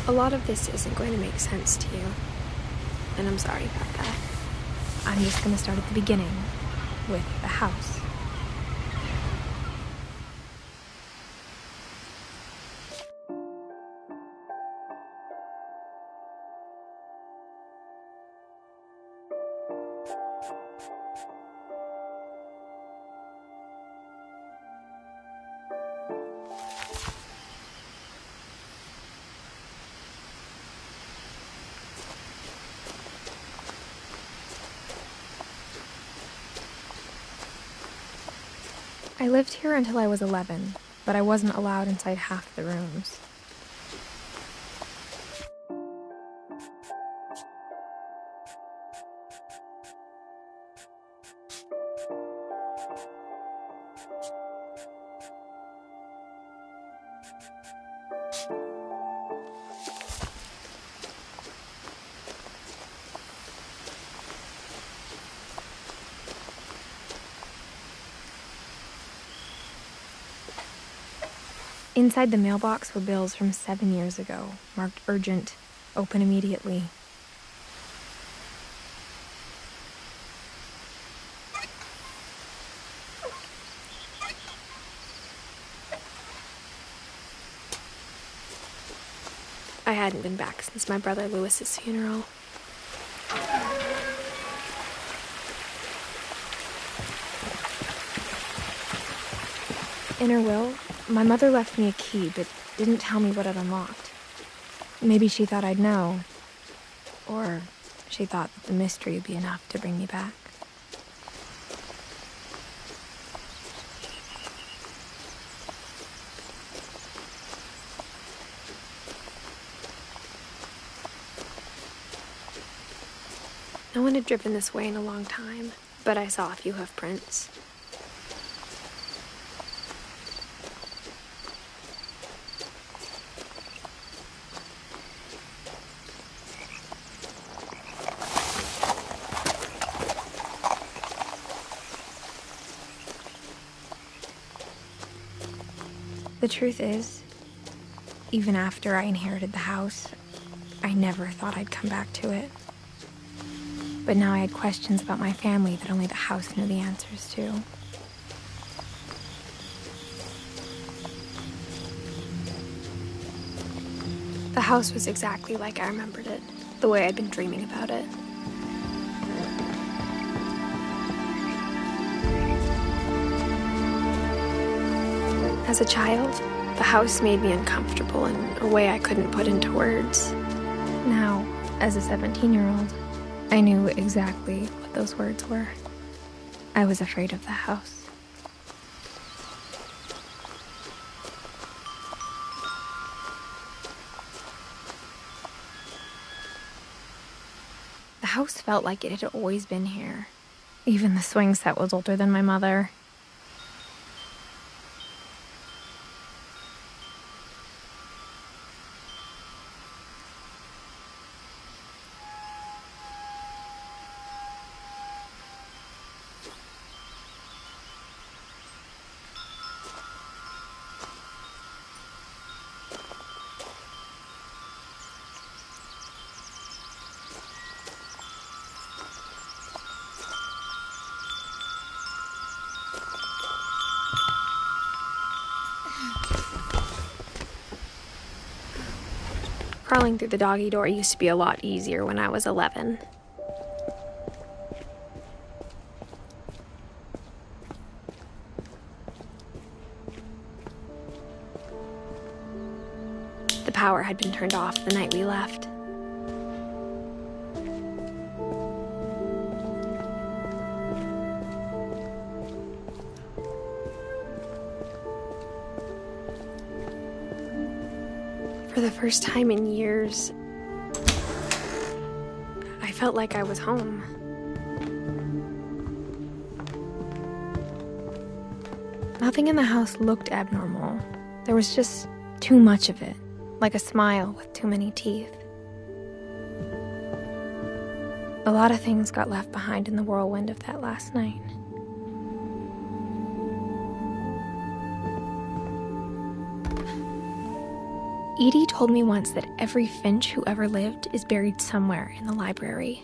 A lot of this isn't going to make sense to you, and I'm sorry about that. I'm just going to start at the beginning, with the house. I lived here until I was 11, but I wasn't allowed inside half the rooms. Inside the mailbox were bills from 7 years ago, marked urgent, open immediately. I hadn't been back since my brother Lewis's funeral. In her will, my mother left me a key, but didn't tell me what it unlocked. Maybe she thought I'd know. Or she thought that the mystery would be enough to bring me back. No one had driven this way in a long time, but I saw a few hoof prints. The truth is, even after I inherited the house, I never thought I'd come back to it. But now I had questions about my family that only the house knew the answers to. The house was exactly like I remembered it, the way I'd been dreaming about it. As a child, the house made me uncomfortable in a way I couldn't put into words. Now, as a 17-year-old, I knew exactly what those words were. I was afraid of the house. The house felt like it had always been here. Even the swing set was older than my mother. Crawling through the doggy door used to be a lot easier when I was 11. The power had been turned off the night we left. For the first time in years, I felt like I was home. Nothing in the house looked abnormal. There was just too much of it, like a smile with too many teeth. A lot of things got left behind in the whirlwind of that last night. Edie told me once that every Finch who ever lived is buried somewhere in the library.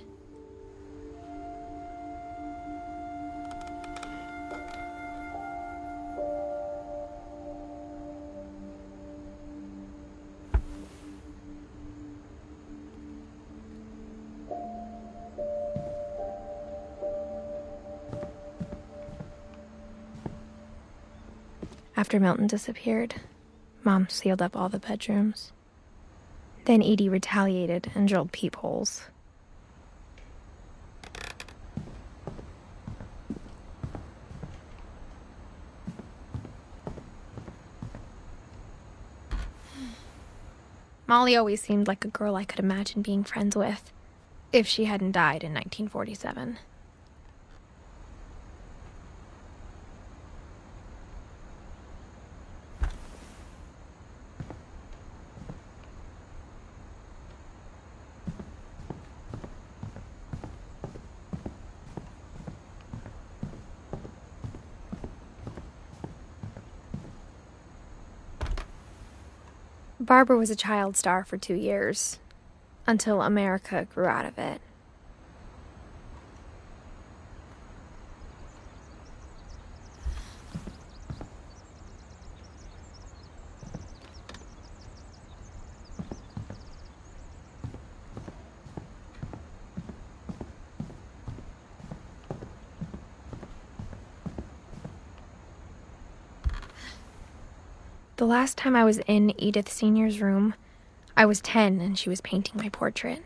After Milton disappeared, Mom sealed up all the bedrooms. Then Edie retaliated and drilled peepholes. Molly always seemed like a girl I could imagine being friends with, if she hadn't died in 1947. Barbara was a child star for 2 years, until America grew out of it. The last time I was in Edith Sr.'s room, I was 10 and she was painting my portrait.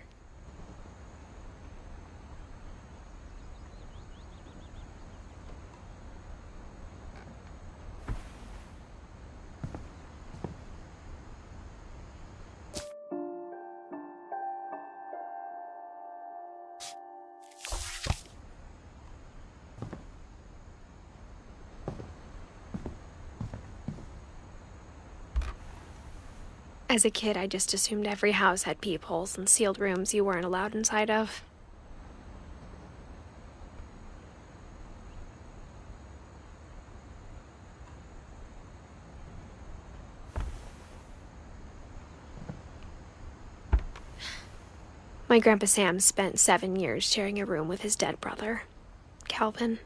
As a kid, I just assumed every house had peepholes and sealed rooms you weren't allowed inside of. My Grandpa Sam spent 7 years sharing a room with his dead brother, Calvin.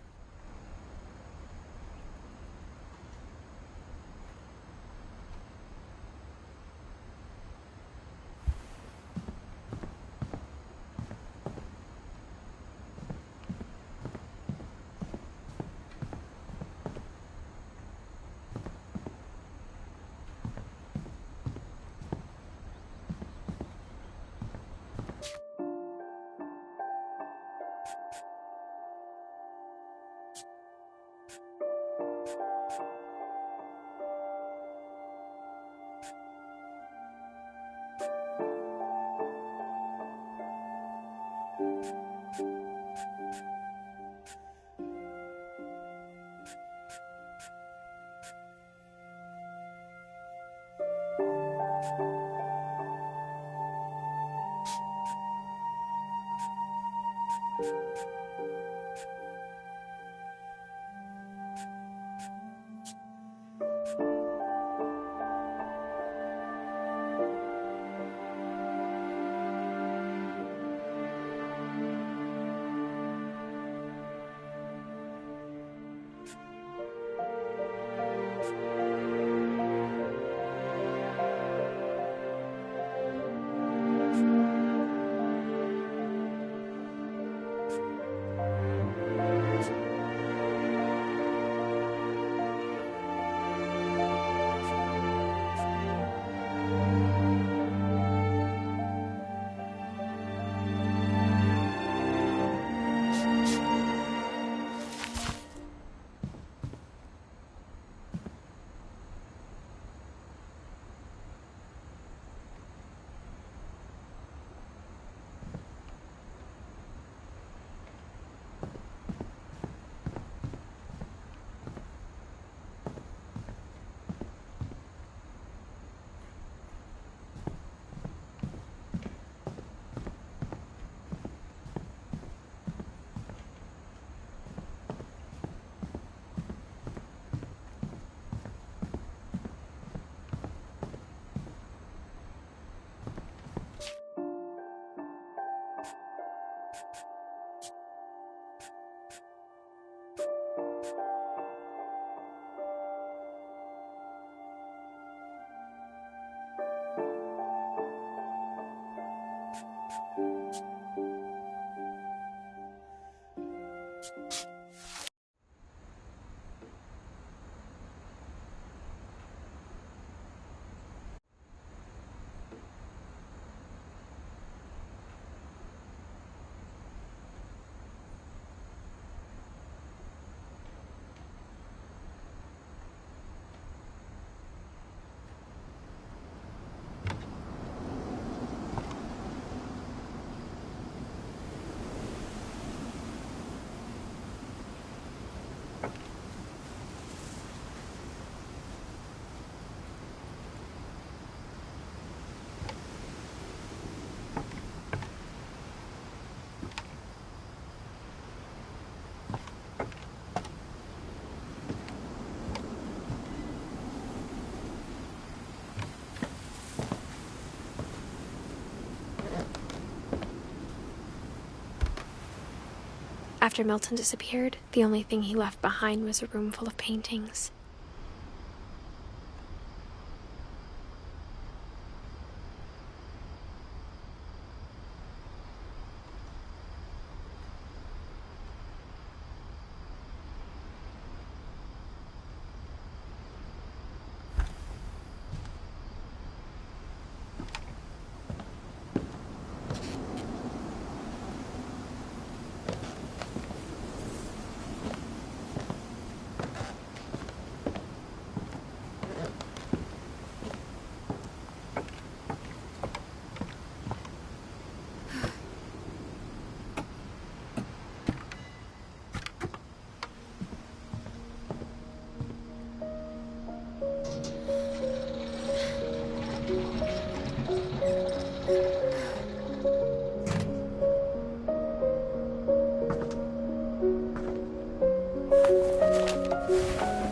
After Milton disappeared, the only thing he left behind was a room full of paintings.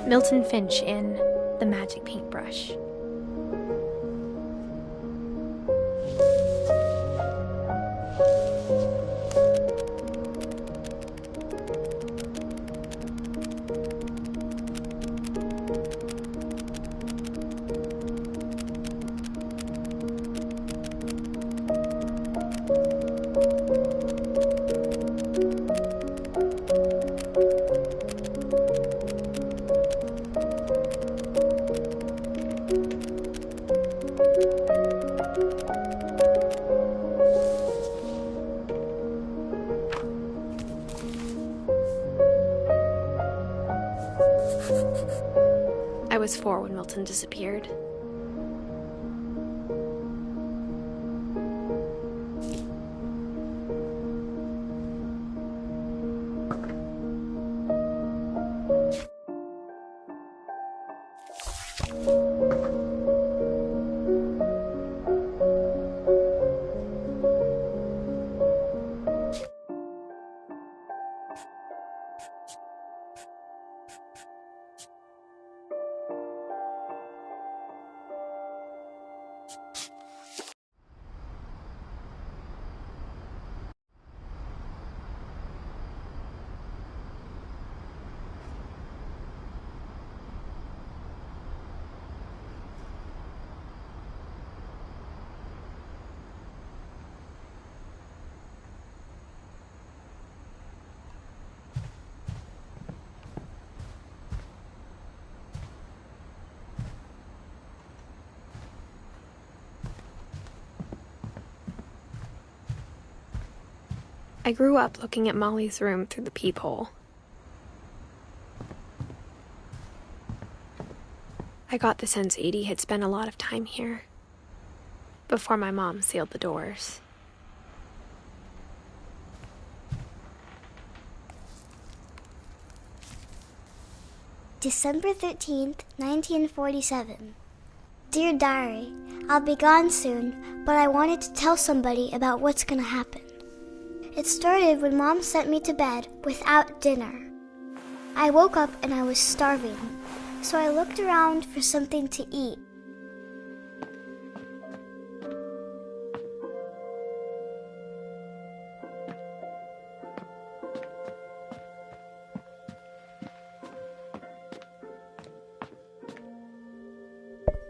Milton Finch in The Magic Paintbrush. I was 4 when Milton disappeared. I grew up looking at Molly's room through the peephole. I got the sense Edie had spent a lot of time here, before my mom sealed the doors. December 13th, 1947. Dear Diary, I'll be gone soon, but I wanted to tell somebody about what's gonna happen. It started when Mom sent me to bed without dinner. I woke up and I was starving, so I looked around for something to eat.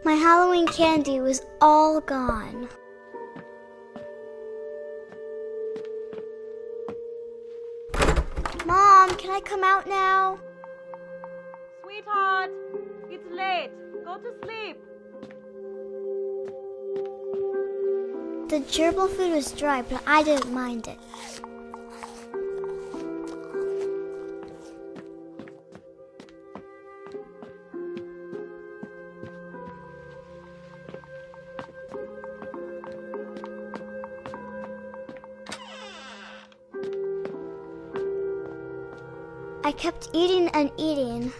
My Halloween candy was all gone. Mom, can I come out now? Sweetheart, it's late. Go to sleep. The gerbil food was dry, but I didn't mind it. I kept eating and eating.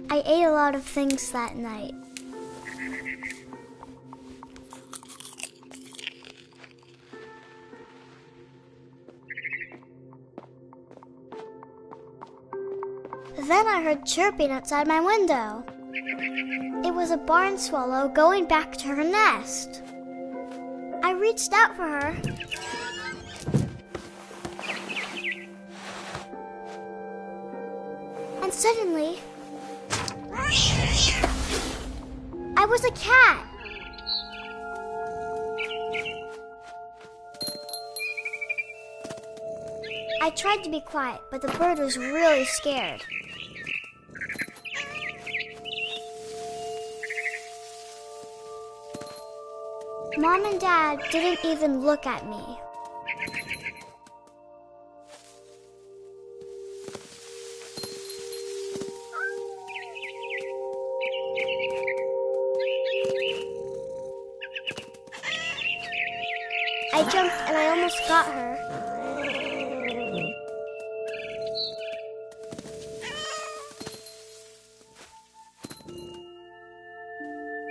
I ate a lot of things that night. Then I heard chirping outside my window. It was a barn swallow going back to her nest. I reached out for her. And suddenly, I was a cat. I tried to be quiet, but the bird was really scared. Mom and Dad didn't even look at me. I jumped and I almost got her.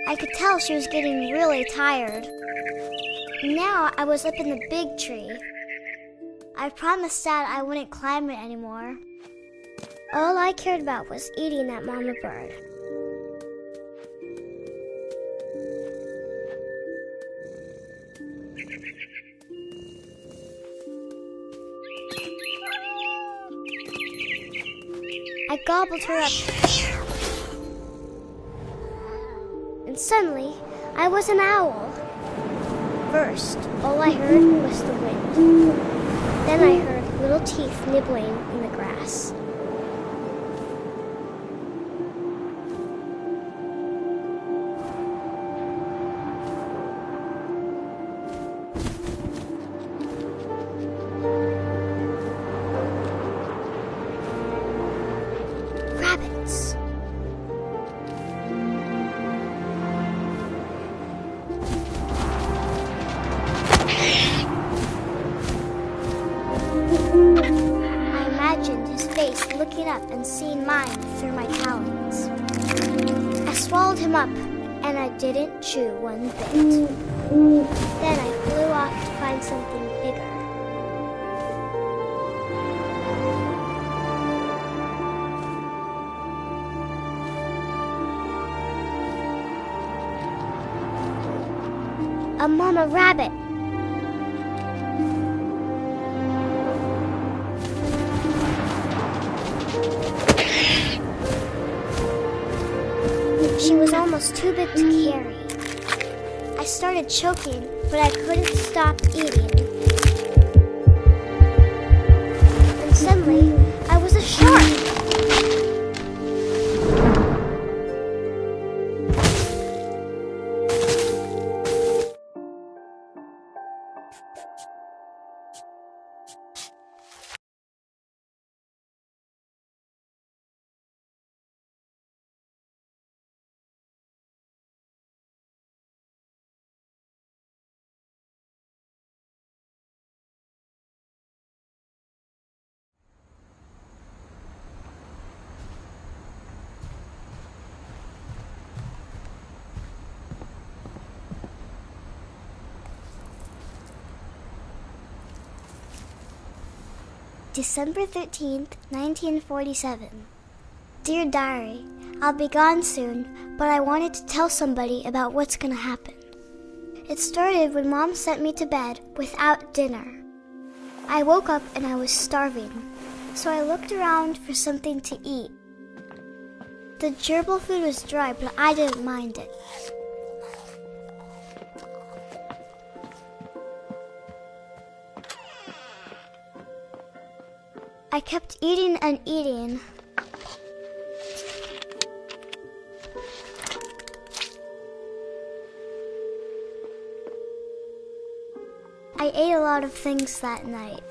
I could tell she was getting really tired. Now I was up in the big tree. I promised Dad I wouldn't climb it anymore. All I cared about was eating that mama bird. I gobbled her up. And suddenly, I was an owl. First, all I heard was the wind. Then I heard little teeth nibbling in the grass. Rabbits. I imagined his face looking up and seeing mine through my talons. I swallowed him up, and I didn't chew one bit. Then I flew off to find something bigger. A mama rabbit. She was almost too big to carry. I started choking, but I couldn't stop eating. And suddenly, I was a shark. December 13th, 1947. Dear Diary, I'll be gone soon, but I wanted to tell somebody about what's gonna happen. It started when Mom sent me to bed without dinner. I woke up and I was starving, so I looked around for something to eat. The gerbil food was dry, but I didn't mind it. I kept eating and eating. I ate a lot of things that night.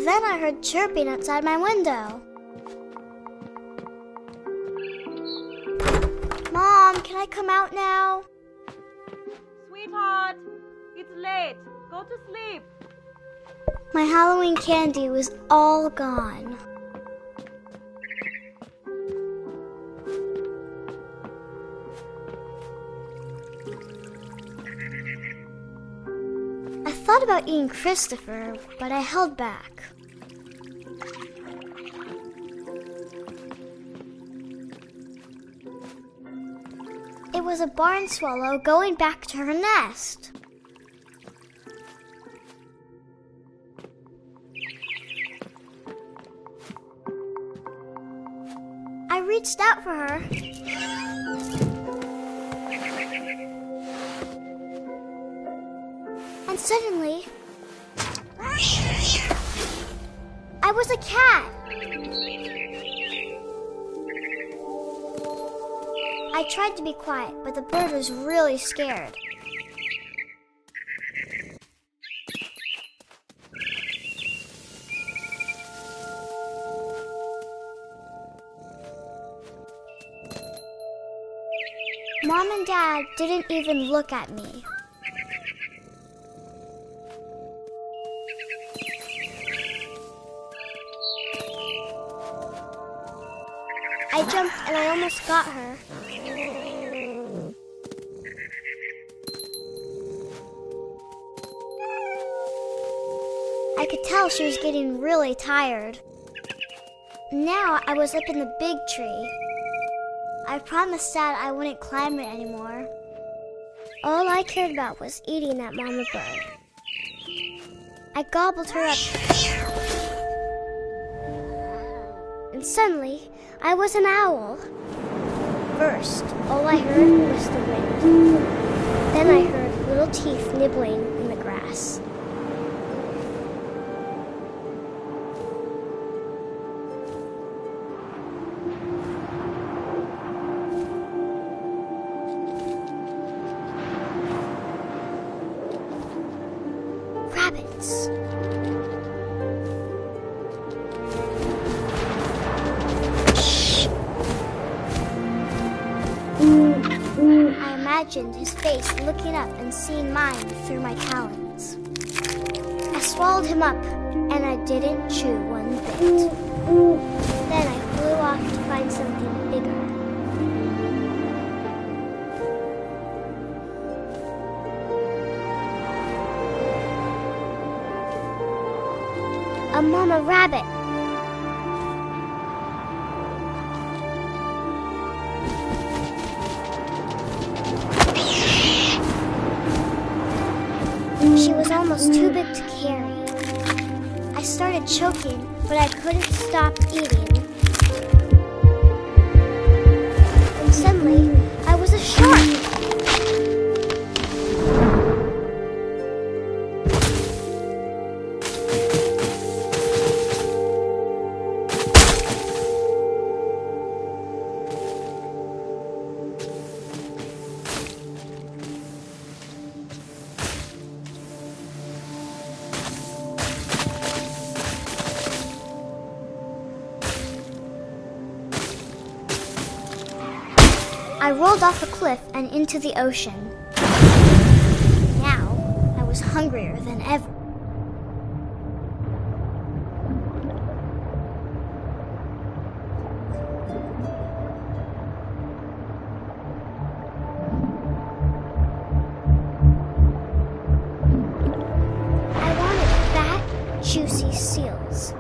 Then I heard chirping outside my window. Mom, can I come out now? Sweetheart, it's late. Go to sleep. My Halloween candy was all gone. I thought about eating Christopher, but I held back. It was a barn swallow going back to her nest. I reached out for her. And suddenly, I was a cat. I tried to be quiet, but the bird was really scared. Mom and Dad didn't even look at me. I jumped and I almost got her. I could tell she was getting really tired. Now I was up in the big tree. I promised Dad I wouldn't climb it anymore. All I cared about was eating that mama bird. I gobbled her up. And suddenly, I was an owl. First, all I heard was the wind. Then I heard little teeth nibbling in the grass. Rabbits. I imagined his face looking up and seeing mine through my talons. I swallowed him up, and I didn't chew one bit. Then I flew off to find something bigger. A mama rabbit. She was almost too big to carry. I started choking, but I couldn't stop eating. And suddenly, I was a shark. I rolled off a cliff and into the ocean. Now, I was hungrier than ever. I wanted fat, juicy seals.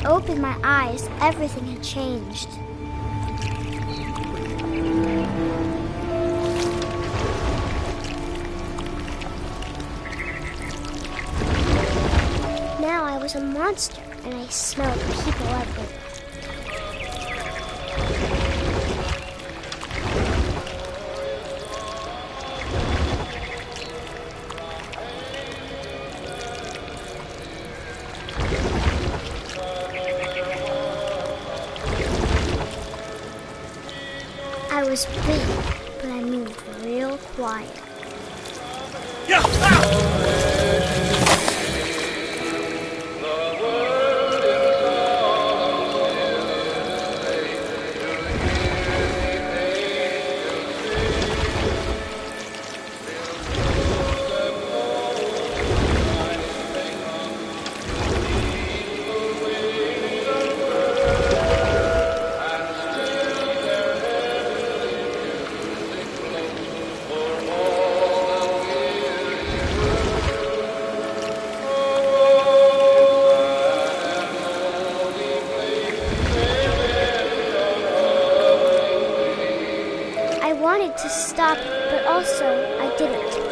opened my eyes, everything had changed. Now I was a monster, and I smelled people everywhere. I was big, but I moved real quiet. I wanted to stop, but also I didn't.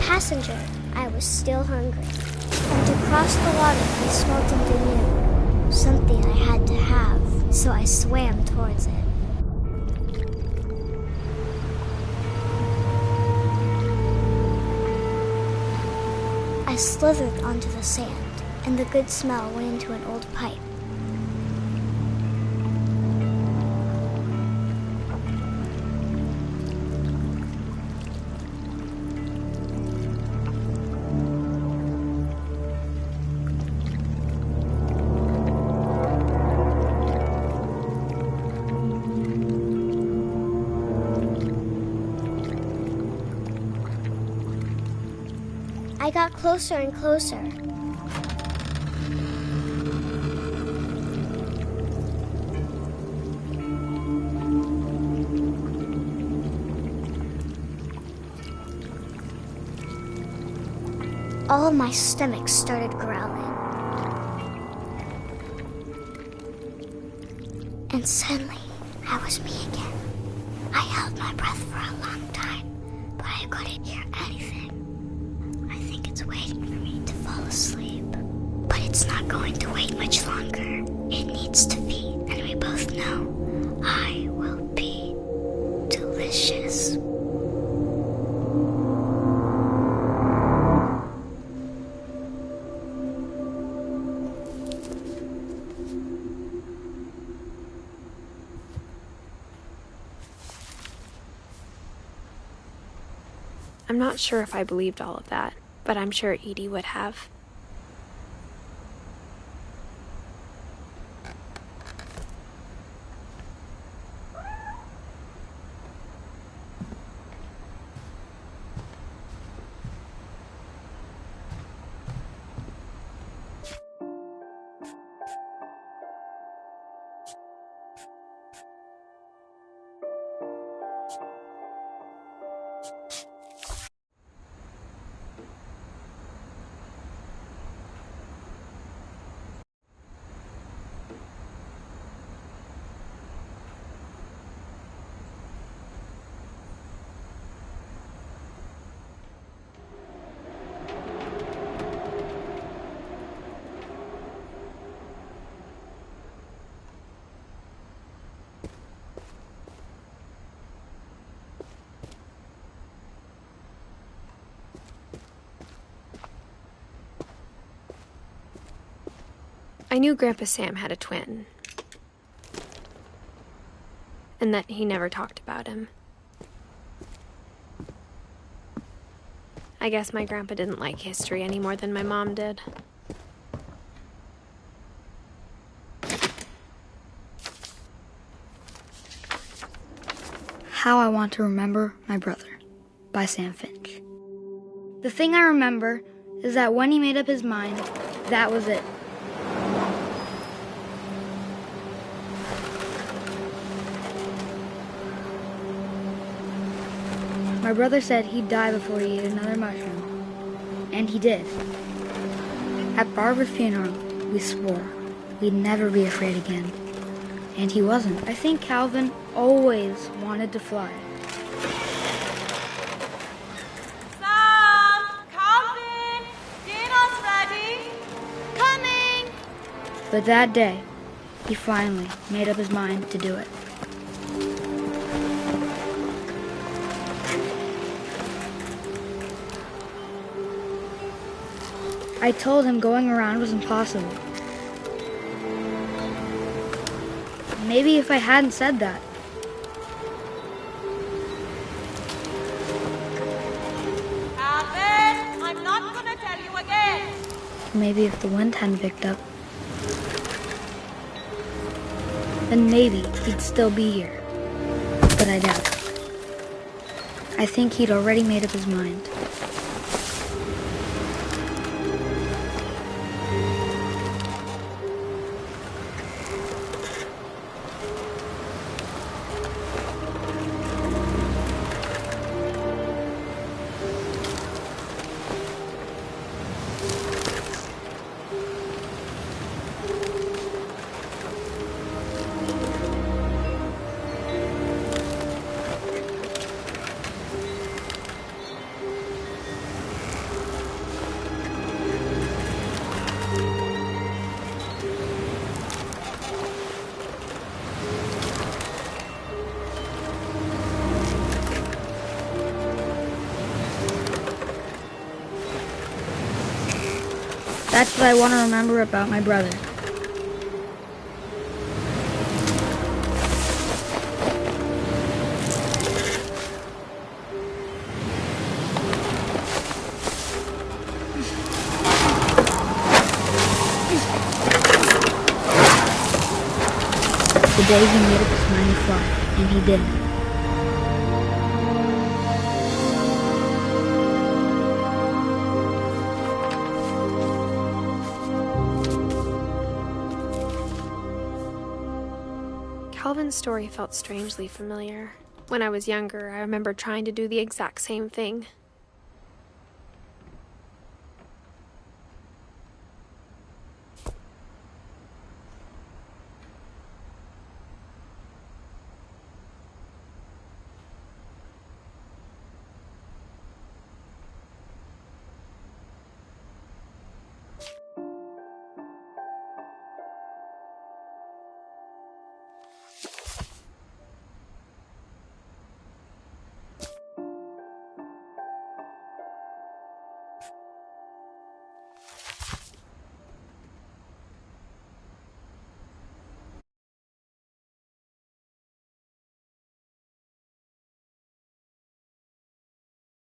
Passenger, I was still hungry. And to cross the water, I smelled something new. Something I had to have, so I swam towards it. I slithered onto the sand, and the good smell went into an old pipe. I got closer and closer. All of my stomach started growling. And suddenly, I was me again. I held my breath for a long time, but I couldn't hear anything. I think it's waiting for me to fall asleep. But it's not going to wait much longer. It needs to feed, and we both know I will be delicious. I'm not sure if I believed all of that, but I'm sure Edie would have. I knew Grandpa Sam had a twin, and that he never talked about him. I guess my grandpa didn't like history any more than my mom did. How I Want to Remember My Brother by Sam Finch. The thing I remember is that when he made up his mind, that was it. My brother said he'd die before he ate another mushroom. And he did. At Barbara's funeral, we swore we'd never be afraid again. And he wasn't. I think Calvin always wanted to fly. Sam! Calvin! Dinner's ready! Coming! But that day, he finally made up his mind to do it. I told him going around was impossible. Maybe if I hadn't said that. Calvin, I'm not gonna tell you again. Maybe if the wind hadn't picked up, then maybe he'd still be here. But I doubt it. I think he'd already made up his mind. That's what I want to remember about my brother. The day he made up his mind to fly, and he didn't. Calvin's story felt strangely familiar. When I was younger, I remember trying to do the exact same thing.